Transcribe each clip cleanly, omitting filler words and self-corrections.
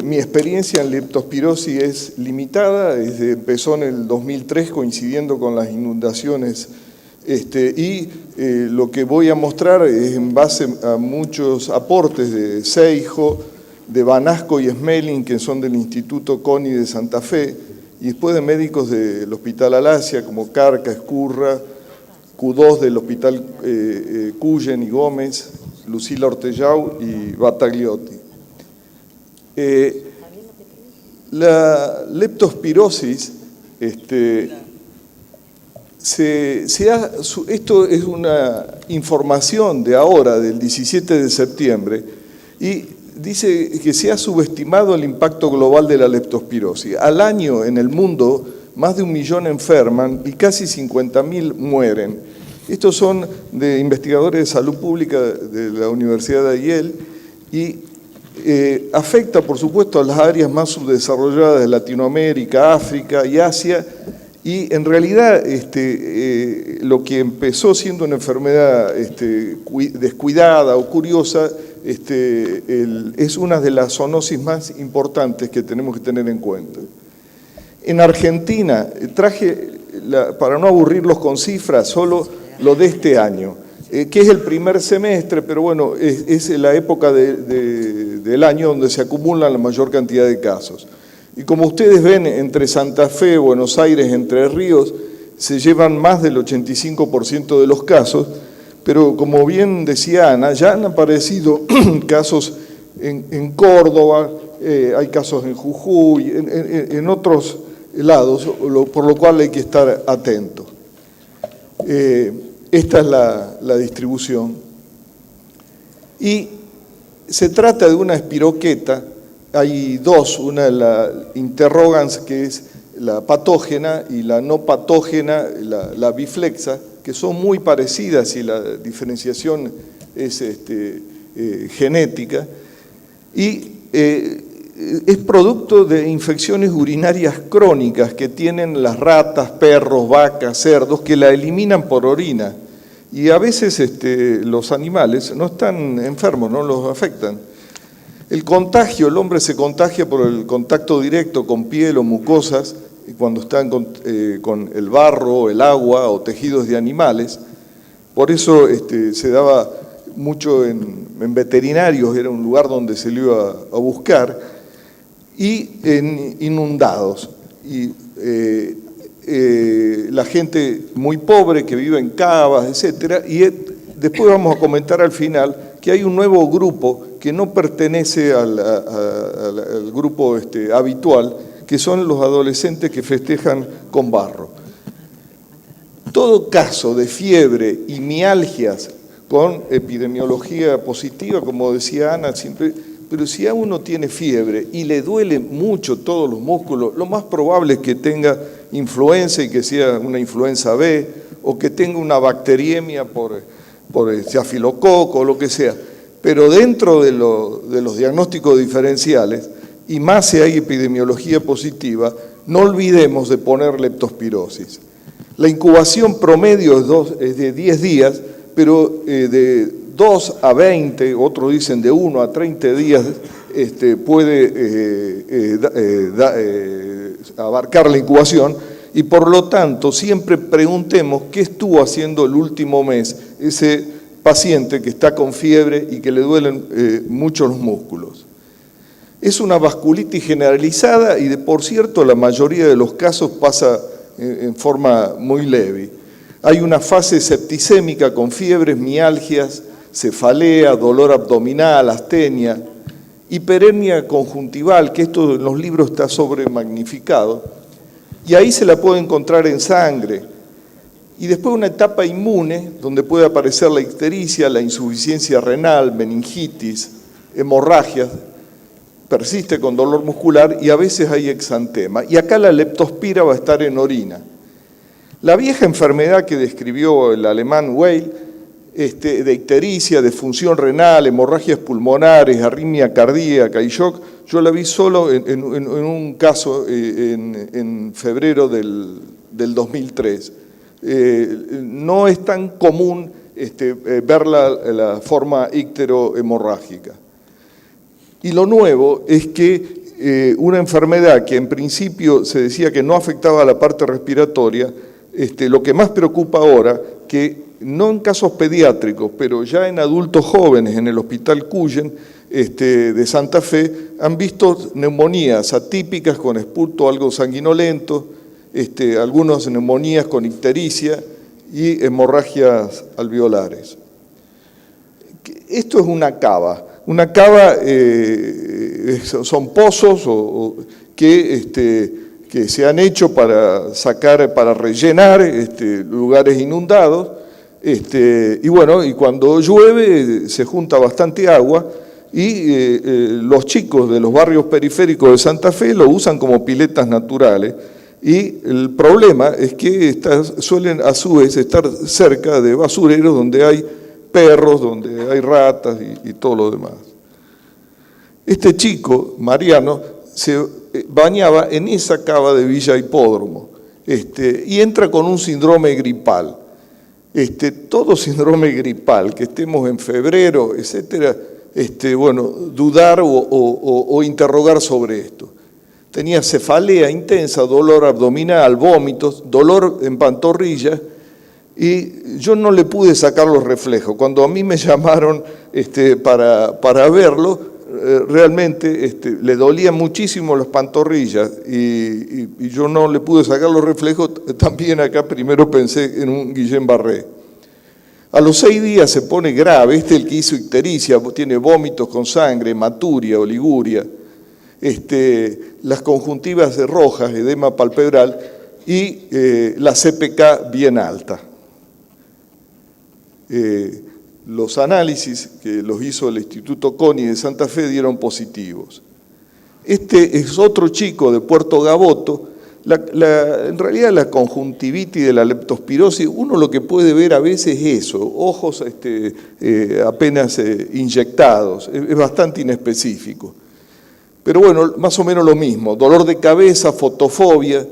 Mi experiencia en leptospirosis es limitada, empezó en el 2003 coincidiendo con las inundaciones lo que voy a mostrar es en base a muchos aportes de Seijo, de Banasco y Smelling, que son del Instituto CONI de Santa Fe, y después de médicos del Hospital Alasia, como Carca, Escurra, Q2 del Hospital Cuyen y Gómez, Lucila Ortellau y Battagliotti. La leptospirosis, esto es una información de ahora, del 17 de septiembre, y dice que se ha subestimado el impacto global de la leptospirosis. Al año en el mundo, más de 1 millón enferman y casi 50.000 mueren. Estos son de investigadores de salud pública de la Universidad de Yale y afecta, por supuesto, a las áreas más subdesarrolladas de Latinoamérica, África y Asia. Y en realidad lo que empezó siendo una enfermedad descuidada o curiosa es una de las zoonosis más importantes que tenemos que tener en cuenta. En Argentina, traje, para no aburrirlos con cifras, solo lo de este año, que es el primer semestre, pero bueno, es la época del año donde se acumulan la mayor cantidad de casos. Y como ustedes ven, entre Santa Fe, Buenos Aires, Entre Ríos, se llevan más del 85% de los casos, pero como bien decía Ana, ya han aparecido casos en Córdoba, hay casos en Jujuy, en otros lados, por lo cual hay que estar atentos. Esta es la distribución. Y se trata de una espiroqueta. Hay dos, una la interrogans, que es la patógena, y la no patógena, la biflexa, que son muy parecidas y la diferenciación es genética, y es producto de infecciones urinarias crónicas que tienen las ratas, perros, vacas, cerdos, que la eliminan por orina, y a veces los animales no están enfermos, no los afectan. El contagio, el hombre se contagia por el contacto directo con piel o mucosas, cuando están con el barro, el agua o tejidos de animales. Por eso se daba mucho en veterinarios, era un lugar donde se lo iba a buscar, y en inundados. Y la gente muy pobre que vive en cavas, etcétera, y después vamos a comentar al final que hay un nuevo grupo que no pertenece al grupo habitual, que son los adolescentes que festejan con barro. Todo caso de fiebre y mialgias con epidemiología positiva, como decía Ana, siempre, pero si a uno tiene fiebre y le duele mucho todos los músculos, lo más probable es que tenga influenza y que sea una influenza B, o que tenga una bacteriemia por estafilococo o lo que sea. Pero dentro de los diagnósticos diferenciales, y más si hay epidemiología positiva, no olvidemos de poner leptospirosis. La incubación promedio es de 10 días, pero de 2 a 20, otros dicen de 1 a 30 días, puede abarcar la incubación, y por lo tanto siempre preguntemos qué estuvo haciendo el último mes ese paciente que está con fiebre y que le duelen mucho los músculos. Es una vasculitis generalizada y, por cierto, la mayoría de los casos pasa en forma muy leve. Hay una fase septicémica con fiebres, mialgias, cefalea, dolor abdominal, astenia, hiperemia conjuntival, que esto en los libros está sobremagnificado, y ahí se la puede encontrar en sangre. Y después una etapa inmune, donde puede aparecer la ictericia, la insuficiencia renal, meningitis, hemorragias, persiste con dolor muscular y a veces hay exantema. Y acá la leptospira va a estar en orina. La vieja enfermedad que describió el alemán Weil, de ictericia, de función renal, hemorragias pulmonares, arritmia cardíaca y shock, yo la vi solo en un caso en febrero del 2003. No es tan común ver la forma icterohemorrágica. Y lo nuevo es que una enfermedad que en principio se decía que no afectaba a la parte respiratoria, lo que más preocupa ahora, que no en casos pediátricos, pero ya en adultos jóvenes en el Hospital Cuyen de Santa Fe, han visto neumonías atípicas con expurto algo sanguinolento, algunas neumonías con ictericia y hemorragias alveolares. Esto es una cava. Una cava son pozos que se han hecho para sacar, para rellenar lugares inundados. Y bueno, y cuando llueve se junta bastante agua y los chicos de los barrios periféricos de Santa Fe lo usan como piletas naturales. Y el problema es que suelen a su vez estar cerca de basureros donde hay perros, donde hay ratas y todo lo demás. Este chico, Mariano, se bañaba en esa cava de Villa Hipódromo y entra con un síndrome gripal. Todo síndrome gripal, que estemos en febrero, etcétera, bueno, dudar o interrogar sobre esto. Tenía cefalea intensa, dolor abdominal, vómitos, dolor en pantorrillas, y yo no le pude sacar los reflejos. Cuando a mí me llamaron para verlo, realmente le dolían muchísimo las pantorrillas y yo no le pude sacar los reflejos. También acá primero pensé en un Guillén Barré. A los 6 días se pone grave, el que hizo ictericia, tiene vómitos con sangre, hematuria, oliguria, las conjuntivas rojas, edema palpebral y la CPK bien alta. Los análisis que los hizo el Instituto CONI de Santa Fe dieron positivos. Este es otro chico de Puerto Gaboto. En realidad la conjuntivitis de la leptospirosis, uno lo que puede ver a veces es eso, ojos apenas inyectados, es bastante inespecífico. Pero bueno, más o menos lo mismo, dolor de cabeza, fotofobia,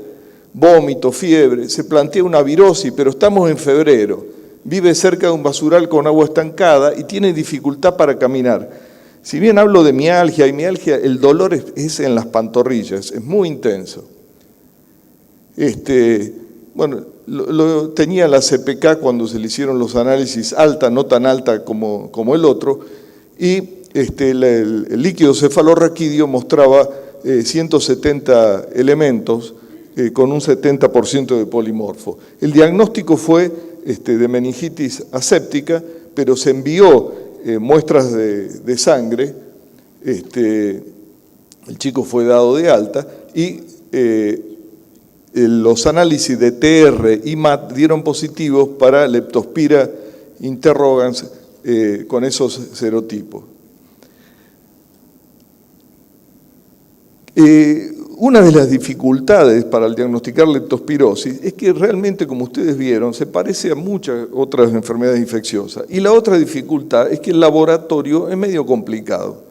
vómito, fiebre, se plantea una virosis, pero estamos en febrero, vive cerca de un basural con agua estancada y tiene dificultad para caminar. Si bien hablo de mialgia, el dolor es en las pantorrillas, es muy intenso. Bueno, tenía la CPK cuando se le hicieron los análisis alta, no tan alta como el otro, y el líquido cefalorraquídeo mostraba 170 elementos con un 70% de polimorfo. El diagnóstico fue de meningitis aséptica, pero se envió muestras de sangre, el chico fue dado de alta y los análisis de TR y MAT dieron positivos para Leptospira interrogans con esos serotipos. Una de las dificultades para diagnosticar leptospirosis es que realmente, como ustedes vieron, se parece a muchas otras enfermedades infecciosas. Y la otra dificultad es que el laboratorio es medio complicado.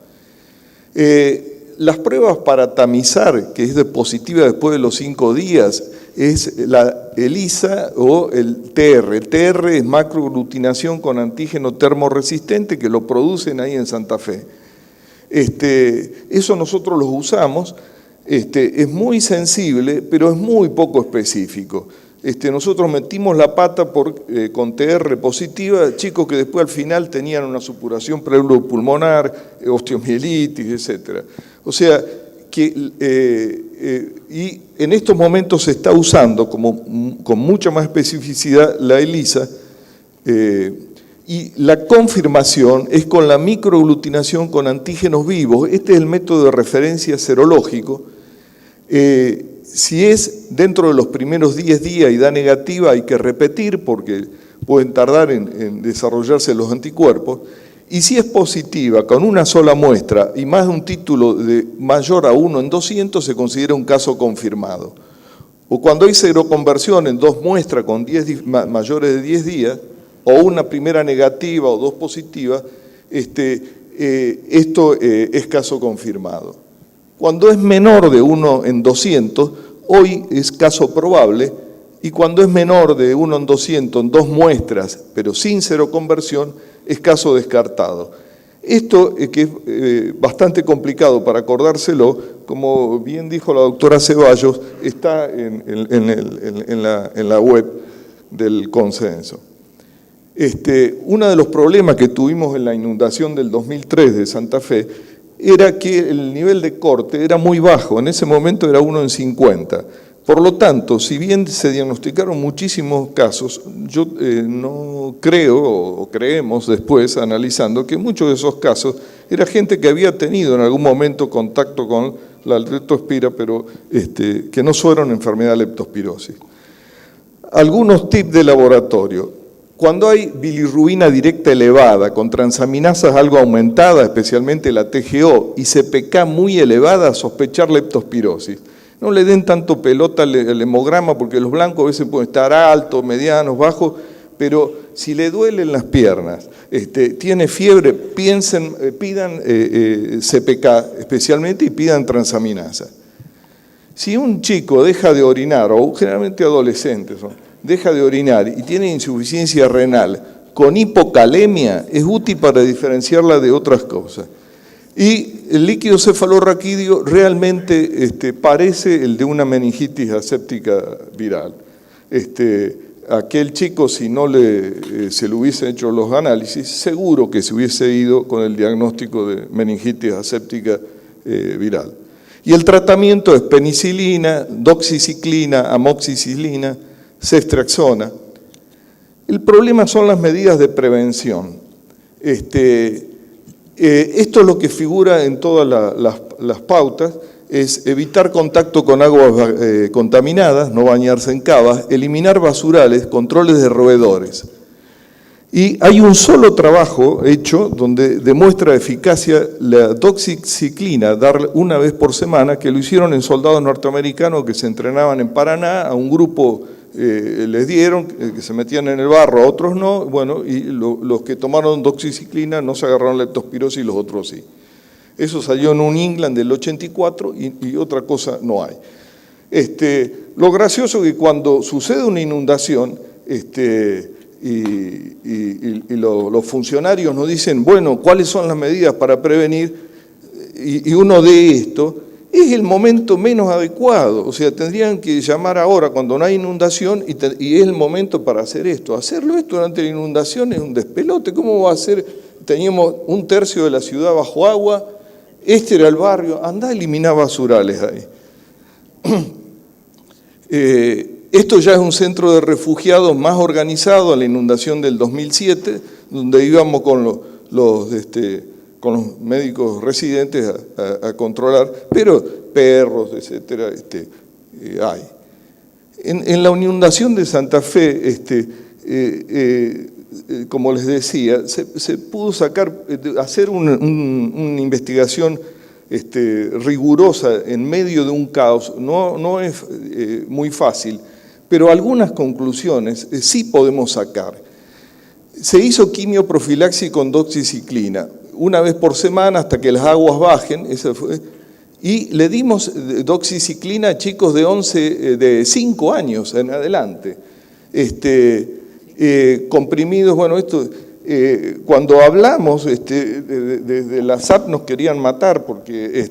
Las pruebas para tamizar, que es de positiva después de los 5 días, es la ELISA o el TR. El TR es macroaglutinación con antígeno termoresistente, que lo producen ahí en Santa Fe. Eso nosotros los usamos, es muy sensible, pero es muy poco específico. Nosotros metimos la pata con TR positiva, chicos que después al final tenían una supuración pleuropulmonar, osteomielitis, etc. O sea, y en estos momentos se está usando con mucha más especificidad la ELISA, y la confirmación es con la microaglutinación con antígenos vivos. Este es el método de referencia serológico. Si es dentro de los primeros 10 días y da negativa, hay que repetir porque pueden tardar en desarrollarse los anticuerpos. Y si es positiva con una sola muestra y más de un título de mayor a 1 en 200, se considera un caso confirmado. O cuando hay seroconversión en 2 muestras con mayores de 10 días, o una primera negativa o 2 positivas, esto es caso confirmado. Cuando es menor de 1 en 200, hoy es caso probable, y cuando es menor de 1 en 200 en 2 muestras, pero sin seroconversión, es caso descartado. Esto que es bastante complicado para acordárselo, como bien dijo la doctora Ceballos, está en la web del consenso. Uno de los problemas que tuvimos en la inundación del 2003 de Santa Fe era que el nivel de corte era muy bajo, en ese momento era 1 en 50. Por lo tanto, si bien se diagnosticaron muchísimos casos, yo no creo, o creemos después, analizando, que muchos de esos casos era gente que había tenido en algún momento contacto con la leptospira, pero que no fueron enfermedad de leptospirosis. Algunos tips de laboratorio. Cuando hay bilirrubina directa elevada, con transaminasas algo aumentadas, especialmente la TGO, y CPK muy elevada, sospechar leptospirosis. No le den tanto pelota al hemograma, porque los blancos a veces pueden estar altos, medianos, bajos, pero si le duelen las piernas, tiene fiebre, pidan CPK especialmente y pidan transaminasa. Si un chico deja de orinar, o generalmente adolescentes, deja de orinar y tiene insuficiencia renal con hipocalemia, es útil para diferenciarla de otras cosas. Y el líquido cefalorraquídeo realmente parece el de una meningitis aséptica viral. Aquel chico, si no se le hubiese hecho los análisis, seguro que se hubiese ido con el diagnóstico de meningitis aséptica viral. Y el tratamiento es penicilina, doxiciclina, amoxicilina, ceftriaxona. El problema son las medidas de prevención. Esto es lo que figura en todas las pautas, es evitar contacto con aguas contaminadas, no bañarse en cavas, eliminar basurales, controles de roedores. Y hay un solo trabajo hecho donde demuestra eficacia la doxiciclina, dar una vez por semana, que lo hicieron en soldados norteamericanos que se entrenaban en Paraná, a un grupo les dieron, que se metían en el barro, a otros no, bueno, y los que tomaron doxiciclina no se agarraron leptospirosis y los otros sí. Eso salió en un England del 84 y otra cosa no hay. Lo gracioso es que cuando sucede una inundación, y los funcionarios nos dicen, bueno, ¿cuáles son las medidas para prevenir? Y uno de esto, es el momento menos adecuado, o sea, tendrían que llamar ahora cuando no hay inundación y es el momento para hacer esto. Hacerlo esto durante la inundación es un despelote. ¿Cómo va a ser? Teníamos 1/3 de la ciudad bajo agua, era el barrio, andá a eliminar basurales ahí. Esto ya es un centro de refugiados más organizado a la inundación del 2007, donde íbamos con los médicos residentes a controlar, pero perros, etcétera, hay. En la inundación de Santa Fe, como les decía, se pudo hacer una investigación rigurosa en medio de un caos. No es muy fácil, pero algunas conclusiones sí podemos sacar. Se hizo quimioprofilaxis con doxiciclina, una vez por semana hasta que las aguas bajen, y le dimos doxiciclina a chicos de 5 años en adelante. Comprimidos, bueno, cuando hablamos, desde la SAP nos querían matar, porque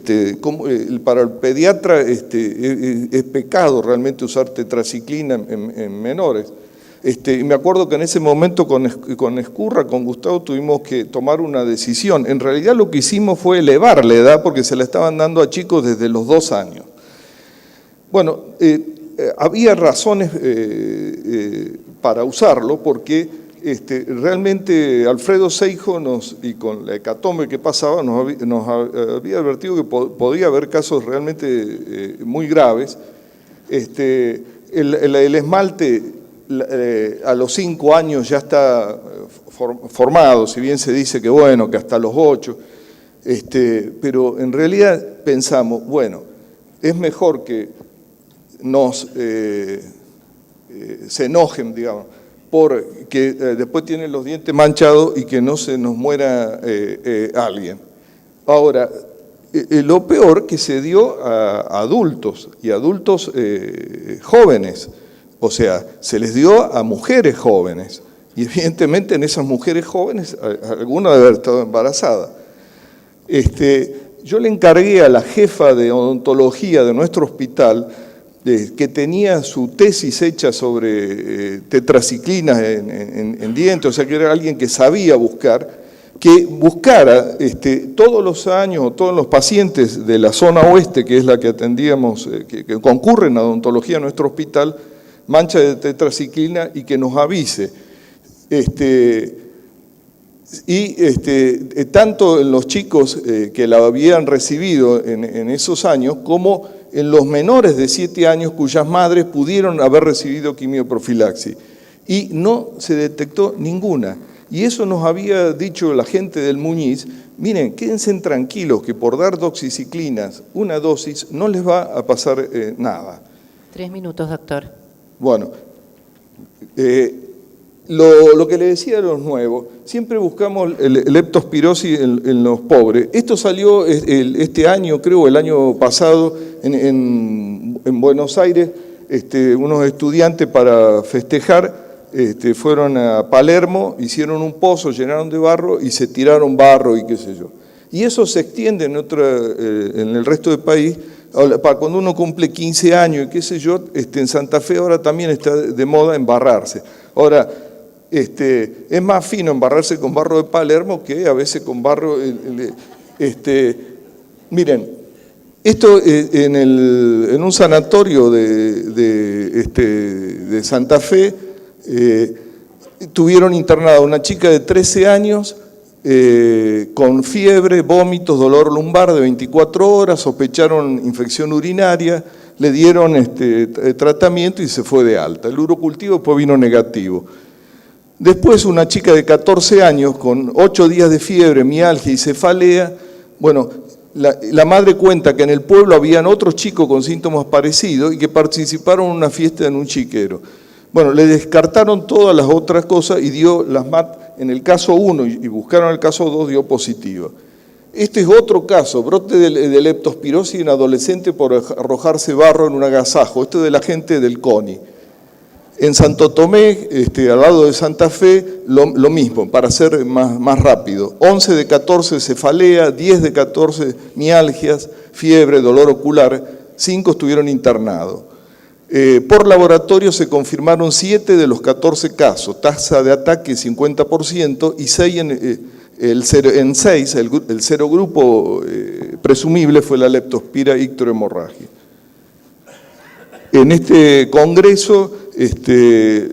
para el pediatra es pecado realmente usar tetraciclina en menores. Y me acuerdo que en ese momento con Escurra, con Gustavo, tuvimos que tomar una decisión. En realidad lo que hicimos fue elevar la edad porque se la estaban dando a chicos desde los 2 años. Bueno, había razones para usarlo porque realmente Alfredo Seijo y con la hecatombe que pasaba nos había advertido que podía haber casos realmente muy graves. El esmalte a los 5 años ya está formado, si bien se dice que bueno, que hasta los 8, pero en realidad pensamos, bueno, es mejor que se enojen, digamos, porque después tienen los dientes manchados y que no se nos muera alguien. Ahora, lo peor que se dio a adultos, y adultos jóvenes, o sea, se les dio a mujeres jóvenes, y evidentemente en esas mujeres jóvenes alguna debe haber estado embarazada. Yo le encargué a la jefa de odontología de nuestro hospital, que tenía su tesis hecha sobre tetraciclinas en dientes, o sea que era alguien que sabía buscar, que buscara todos los años, o todos los pacientes de la zona oeste, que es la que atendíamos, que concurren a odontología en nuestro hospital, mancha de tetraciclina, y que nos avise. Tanto en los chicos que la habían recibido en esos años, como en los menores de 7 años cuyas madres pudieron haber recibido quimioprofilaxis. Y no se detectó ninguna. Y eso nos había dicho la gente del Muñiz: miren, quédense tranquilos que por dar doxiciclinas una dosis no les va a pasar nada. 3 minutos, doctor. Bueno, lo que le decía a los nuevos, siempre buscamos el leptospirosis en los pobres. Esto salió este año, creo, el año pasado, en Buenos Aires. Unos estudiantes, para festejar, fueron a Palermo, hicieron un pozo, llenaron de barro y se tiraron barro y qué sé yo. Y eso se extiende en el resto del país. Para cuando uno cumple 15 años y qué sé yo, en Santa Fe ahora también está de moda embarrarse. Ahora, es más fino embarrarse con barro de Palermo que a veces con barro. Miren, esto en un sanatorio de Santa Fe, tuvieron internada una chica de 13 años con fiebre, vómitos, dolor lumbar de 24 horas, sospecharon infección urinaria, le dieron tratamiento y se fue de alta. El urocultivo después vino negativo. Después una chica de 14 años con 8 días de fiebre, mialgia y cefalea. Bueno, la madre cuenta que en el pueblo habían otros chicos con síntomas parecidos y que participaron en una fiesta en un chiquero. Bueno, le descartaron todas las otras cosas y dio las MAT en el caso 1 y buscaron el caso 2, dio positiva. Este es otro caso, brote de leptospirosis en adolescente por arrojarse barro en un agasajo. Esto es de la gente del CONI. En Santo Tomé, al lado de Santa Fe, lo mismo, para ser más rápido. 11 de 14 cefalea, 10 de 14 mialgias, fiebre, dolor ocular, 5 estuvieron internados. Por laboratorio se confirmaron 7 de los 14 casos, tasa de ataque 50%, y 6 en 6, el serogrupo presumible fue la leptospira icterohemorragia. En este congreso,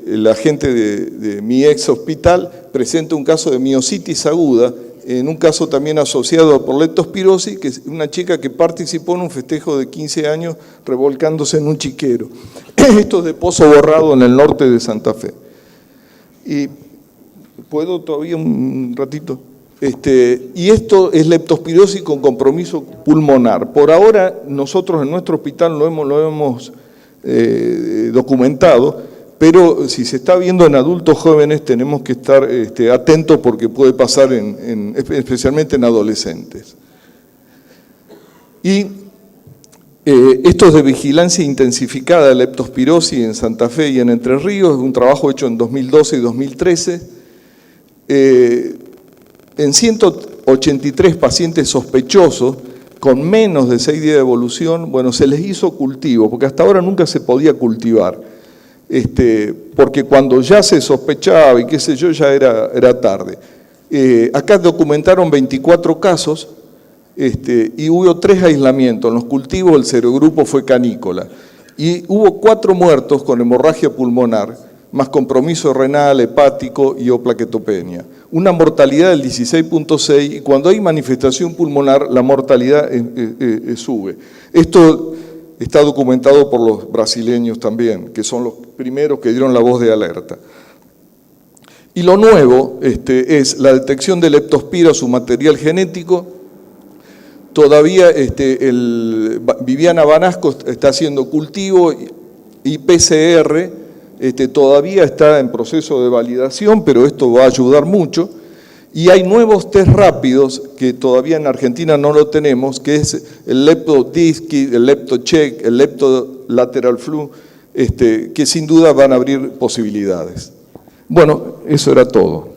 la gente de mi ex hospital presenta un caso de miositis aguda, en un caso también asociado por leptospirosis, que es una chica que participó en un festejo de 15 años revolcándose en un chiquero. Esto es de Pozo Borrado, en el norte de Santa Fe. Y ¿puedo todavía un ratito? Y esto es leptospirosis con compromiso pulmonar. Por ahora, nosotros en nuestro hospital lo hemos documentado, pero si se está viendo en adultos jóvenes tenemos que estar atentos porque puede pasar especialmente en adolescentes. Y esto es de vigilancia intensificada de leptospirosis en Santa Fe y en Entre Ríos, un trabajo hecho en 2012 y 2013. En 183 pacientes sospechosos con menos de 6 días de evolución, bueno, se les hizo cultivo, porque hasta ahora nunca se podía cultivar, porque cuando ya se sospechaba y qué sé yo, ya era tarde. Acá documentaron 24 casos y hubo 3 aislamientos. En los cultivos el serogrupo fue canícola. Y hubo 4 muertos con hemorragia pulmonar, más compromiso renal, hepático y o plaquetopenia. Una mortalidad del 16.6, y cuando hay manifestación pulmonar la mortalidad sube. Esto está documentado por los brasileños también, que son los primeros que dieron la voz de alerta. Y lo nuevo es la detección de leptospira, su material genético. Todavía Viviana Banasco está haciendo cultivo y PCR, todavía está en proceso de validación, pero esto va a ayudar mucho. Y hay nuevos test rápidos que todavía en Argentina no lo tenemos, que es el LeptoDisc, el LeptoCheck, el Leptolateral Flu, que sin duda van a abrir posibilidades. Bueno, eso era todo.